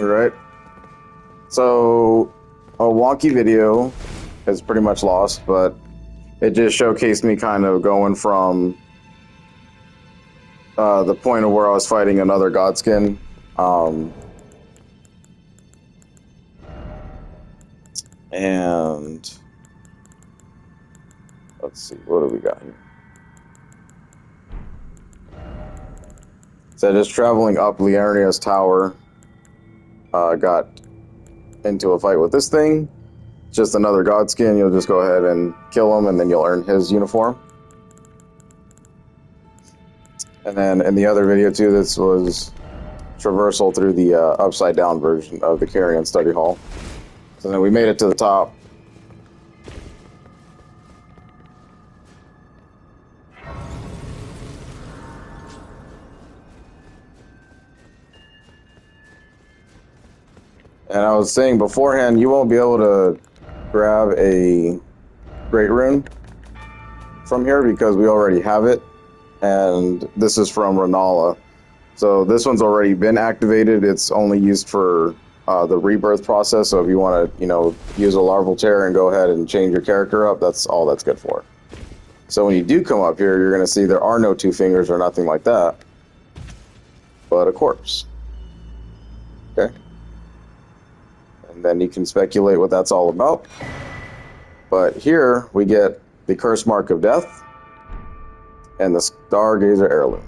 Right. So, a wonky video is pretty much lost, but it just showcased me kind of going from the point of where I was fighting another Godskin. And let's see, what do we got here? So just traveling up Liurnia's tower, got into a fight with this thing. Just another Godskin. You'll just go ahead and kill him, and then you'll earn his uniform. And then in the other video too, this was traversal through the upside down version of the Carrion Study Hall. So then we made it to the top. And I was saying beforehand, you won't be able to grab a Great Rune from here because we already have it. And this is from Renala. So this one's already been activated. It's only used for the rebirth process. So if you want to, use a larval tear and go ahead and change your character up, that's all that's good for. So when you do come up here, you're going to see there are no two fingers or nothing like that, but a corpse. Okay. And then you can speculate what that's all about. But here we get the Curse Mark of Death and the Stargazer Heirloom.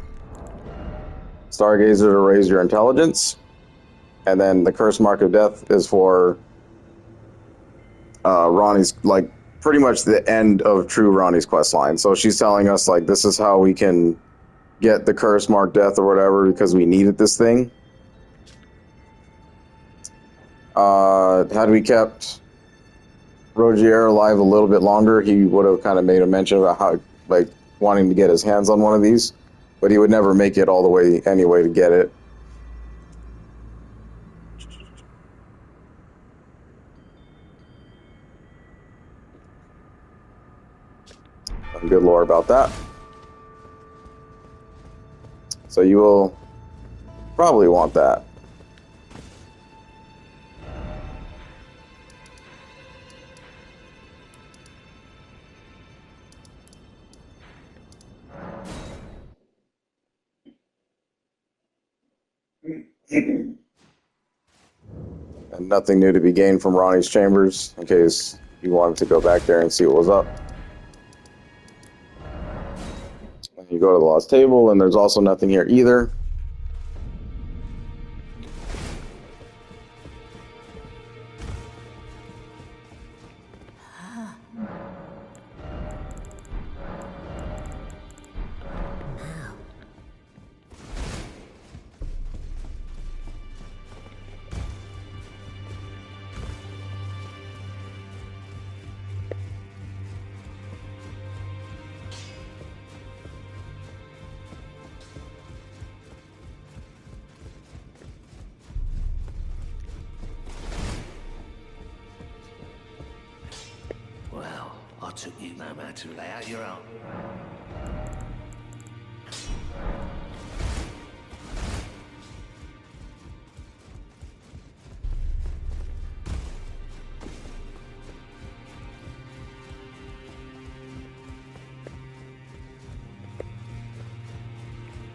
Stargazer to raise your intelligence, and then the Curse Mark of Death is for Ronnie's, pretty much the end of true Ronnie's quest line. So she's telling us, this is how we can get the Curse Mark Death or whatever because we needed this thing. Had we kept Rogier alive a little bit longer, he would have kind of made a mention about how, wanting to get his hands on one of these, but he would never make it all the way anyway to get it. Some good lore about that. So you will probably want that. And nothing new to be gained from Ronnie's chambers, in case you wanted to go back there and see what was up. And you go to the Lost Table, and there's also nothing here either. Took you no man to lay out your own.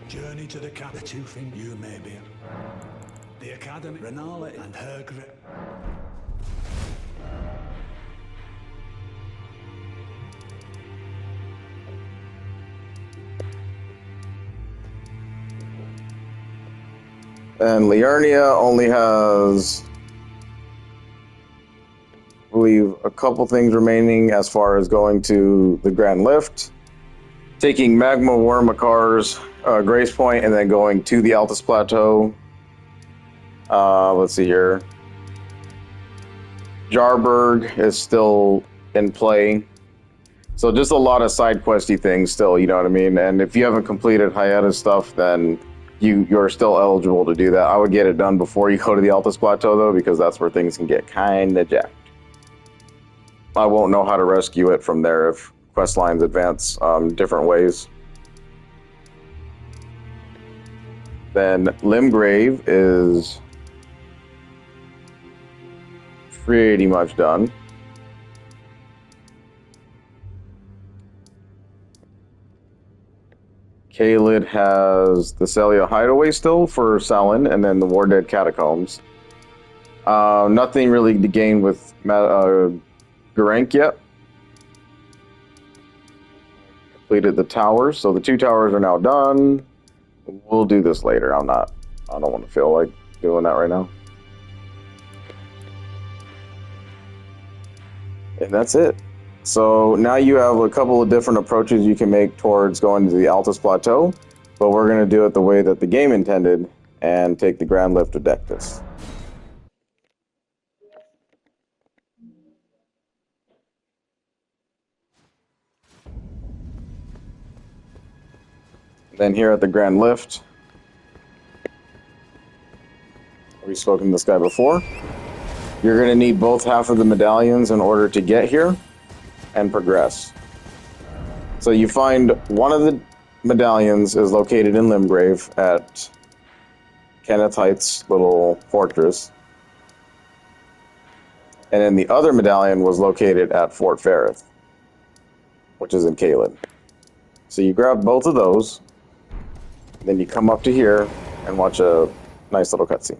Journey to the camp. The two things you may be. The Academy, Renala and her grip. And Liurnia only has, I believe, a couple things remaining as far as going to the Grand Lift, taking Magma Wormakar's Grace Point, and then going to the Altus Plateau. Let's see here. Jarberg is still in play. So just a lot of side questy things still, you know what I mean? And if you haven't completed hiatus stuff, then you're still eligible to do that. I would get it done before you go to the Altus Plateau, though, because that's where things can get kind of jacked. I won't know how to rescue it from there if quest lines advance different ways. Then Limgrave is pretty much done. Kaled has the Celia Hideaway still for Salin, and then the War Dead Catacombs. Nothing really to gain with Garank yet. Completed the towers, so the 2 towers are now done. We'll do this later. I don't want to feel like doing that right now. And that's it. So now you have a couple of different approaches you can make towards going to the Altus Plateau, but we're going to do it the way that the game intended and take the Grand Lift of Dectus. Then here at the Grand Lift, we've spoken to this guy before. You're going to need both half of the medallions in order to get here and progress. So you find one of the medallions is located in Limgrave at Kenneth Heights' little fortress. And then the other medallion was located at Fort Ferrith, which is in Kaled. So you grab both of those, then you come up to here and watch a nice little cutscene.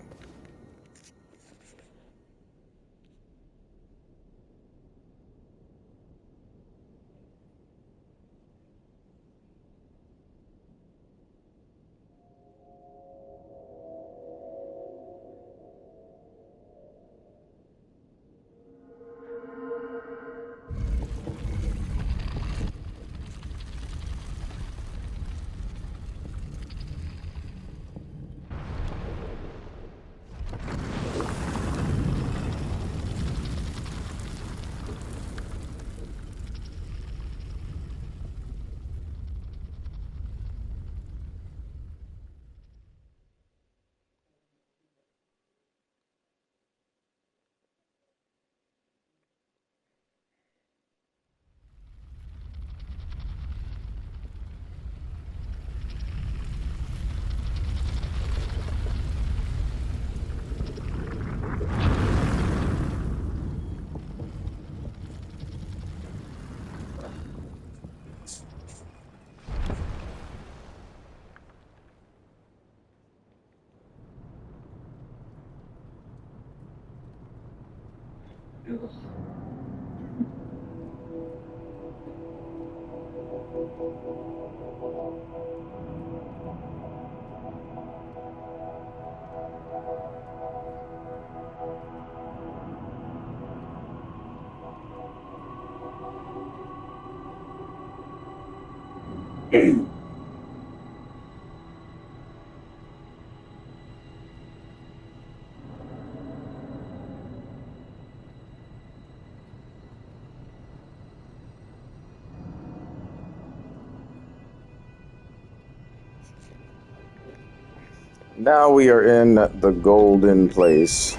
Now we are in the golden place.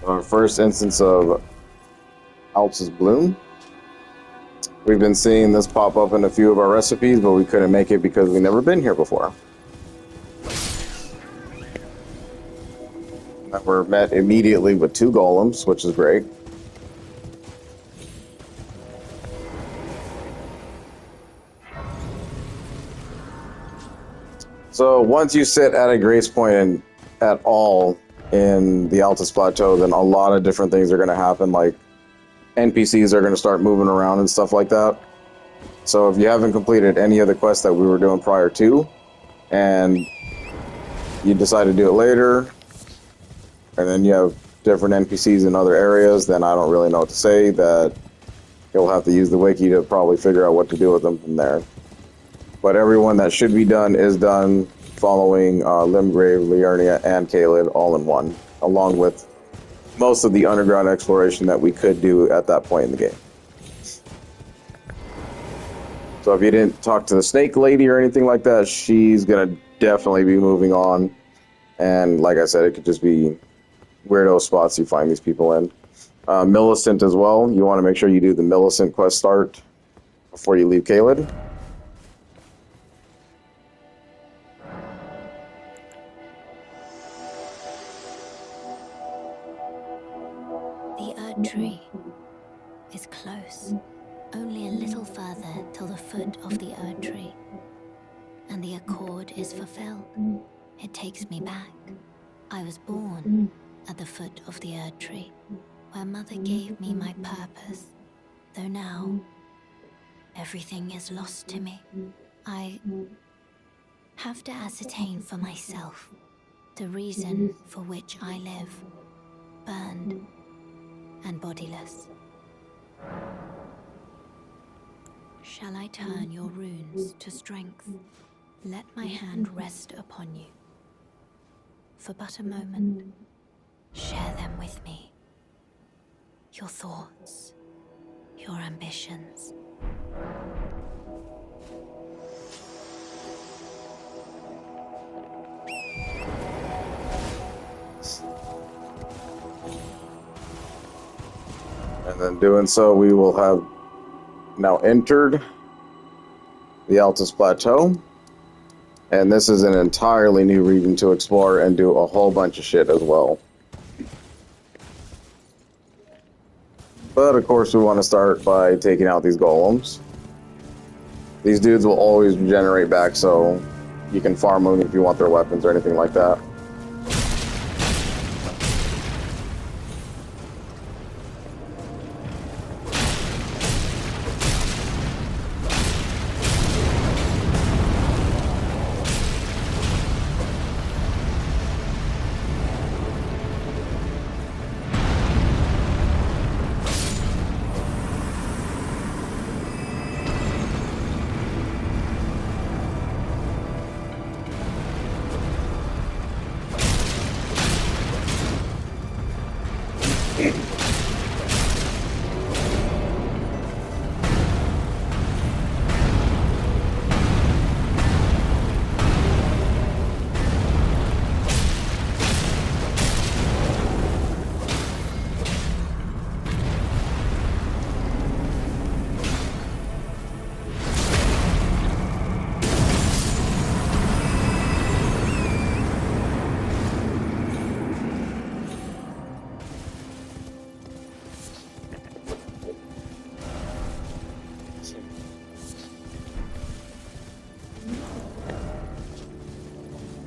Our first instance of Altus Bloom. We've been seeing this pop up in a few of our recipes, but we couldn't make it because we've never been here before. And we're met immediately with 2 golems, which is great. So once you sit at a grace point at all in the Altus Plateau, then a lot of different things are going to happen, like NPCs are going to start moving around and stuff like that. So if you haven't completed any of the quests that we were doing prior to, and you decide to do it later, and then you have different NPCs in other areas, then I don't really know what to say. That you'll have to use the wiki to probably figure out what to do with them from there. But everyone that should be done is done, following Limgrave, Liurnia, and Kaled all in one, along with most of the underground exploration that we could do at that point in the game. So if you didn't talk to the snake lady or anything like that, she's going to definitely be moving on. And like I said, it could just be weirdo spots you find these people in. Millicent as well. You want to make sure you do the Millicent quest start before you leave Kaled. Erd tree is close. Only a little further till the foot of the Erd tree. And the accord is fulfilled. It takes me back. I was born at the foot of the Erd tree, where Mother gave me my purpose. Though now, everything is lost to me. I have to ascertain for myself the reason for which I live, burned and bodiless. Shall I turn your runes to strength? Let my hand rest upon you. For but a moment, share them with me. Your thoughts, your ambitions. And then doing so, we will have now entered the Altus Plateau. And this is an entirely new region to explore and do a whole bunch of shit as well. But of course, we want to start by taking out these golems. These dudes will always regenerate back, so you can farm them if you want their weapons or anything like that.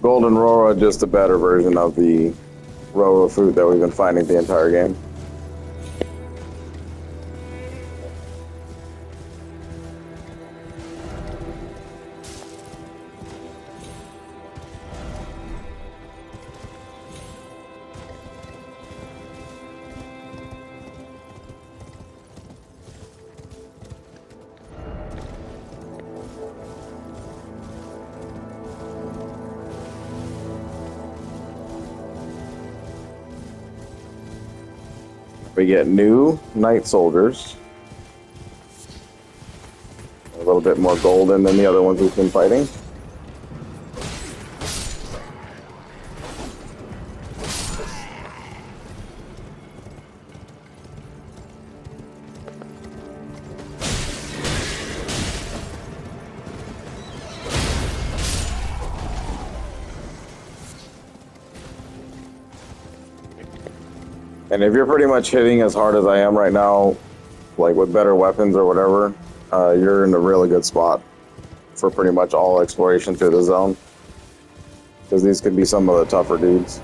Golden Rora, just a better version of the Rora fruit that we've been finding the entire game. We get new Night Soldiers. A little bit more golden than the other ones we've been fighting. And if you're pretty much hitting as hard as I am right now, like with better weapons or whatever, you're in a really good spot for pretty much all exploration through the zone. Because these could be some of the tougher dudes.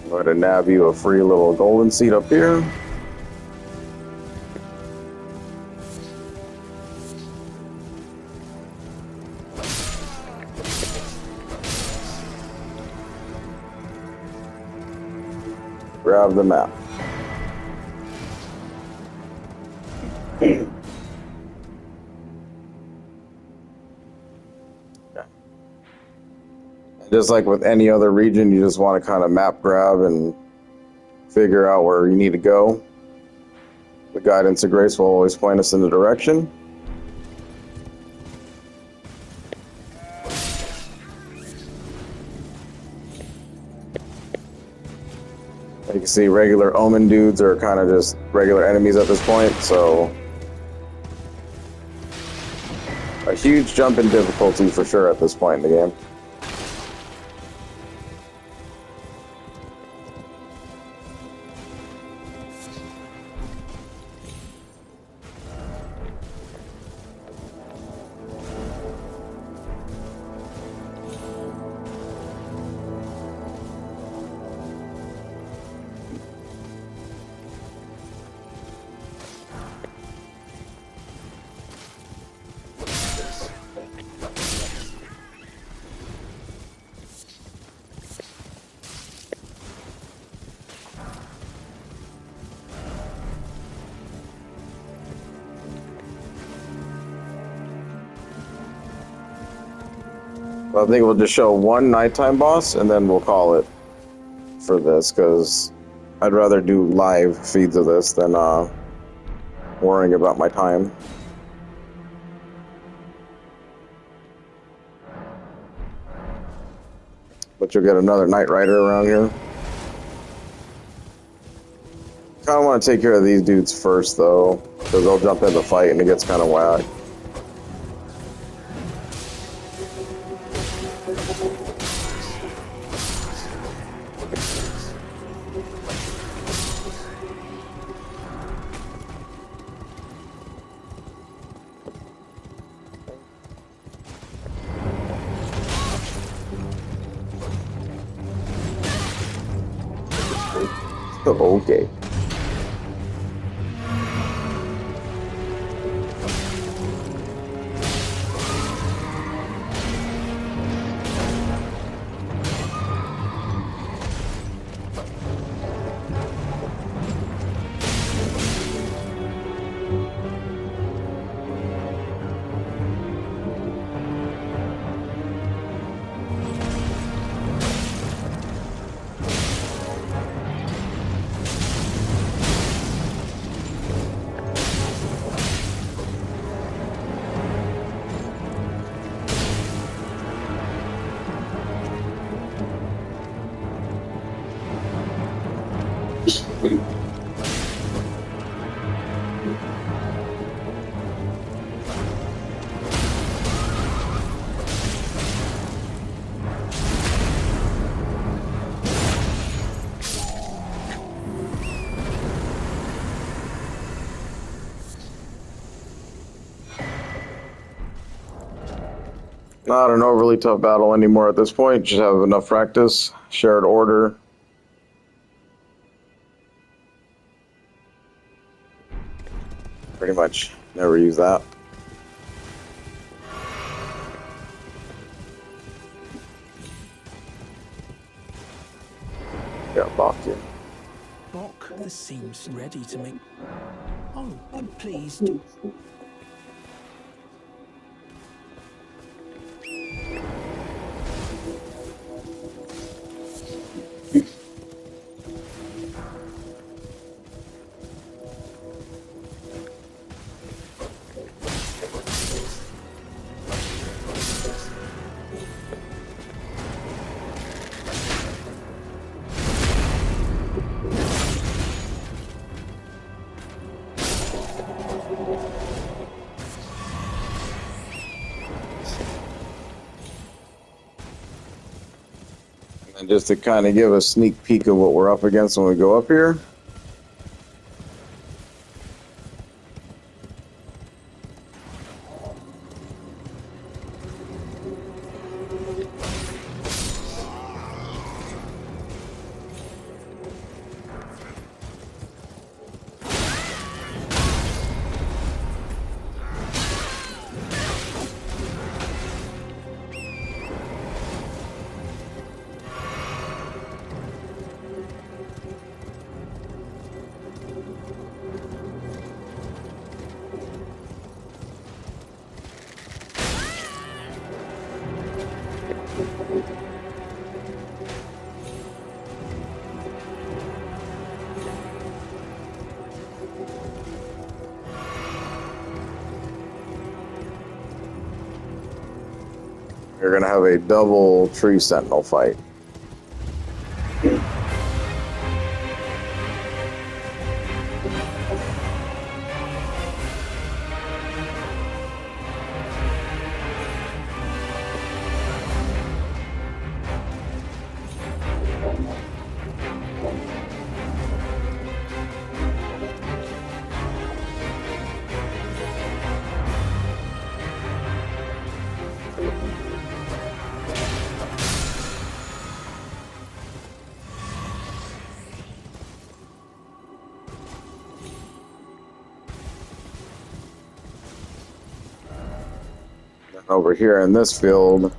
I'm going to nab you a free little golden seed up here. Grab the map. Okay. Just like with any other region, you just want to kind of map grab and figure out where you need to go. The guidance of grace will always point us in the direction. You can see regular omen dudes are kind of just regular enemies at this point, so A huge jump in difficulty for sure at this point in the game. I think we'll just show one nighttime boss and then we'll call it for this, because I'd rather do live feeds of this than worrying about my time. But you'll get another Night Rider around here. Kind of want to take care of these dudes first though, because they'll jump in the fight and it gets kind of whack. Okay. Not an overly tough battle anymore at this point. Just have enough practice. Shared order. Pretty much never use that. Yeah, Bach you. Bok, this seems ready to make... Oh, please do. And just to kind of give a sneak peek of what we're up against when we go up here. You're going to have a double tree sentinel fight. Over here in this field,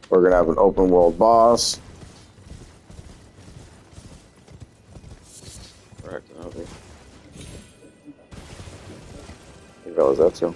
we're going to have an open world boss. Right, you realize that too.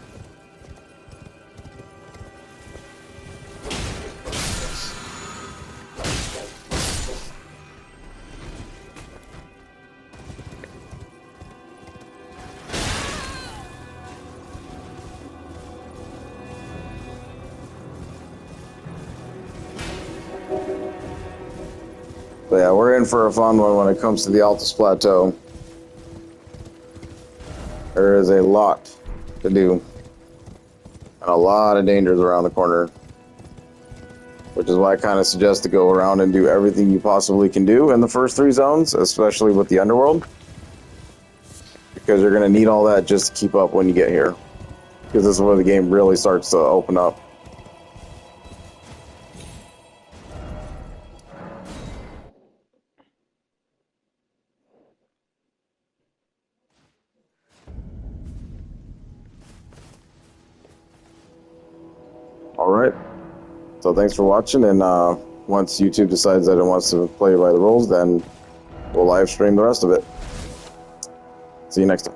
But yeah, we're in for a fun one when it comes to the Altus Plateau. There is a lot to do. And a lot of dangers around the corner. Which is why I kind of suggest to go around and do everything you possibly can do in the first 3 zones, especially with the Underworld. Because you're going to need all that just to keep up when you get here. Because this is where the game really starts to open up. Alright, so thanks for watching, and once YouTube decides that it wants to play by the rules, then we'll live stream the rest of it. See you next time.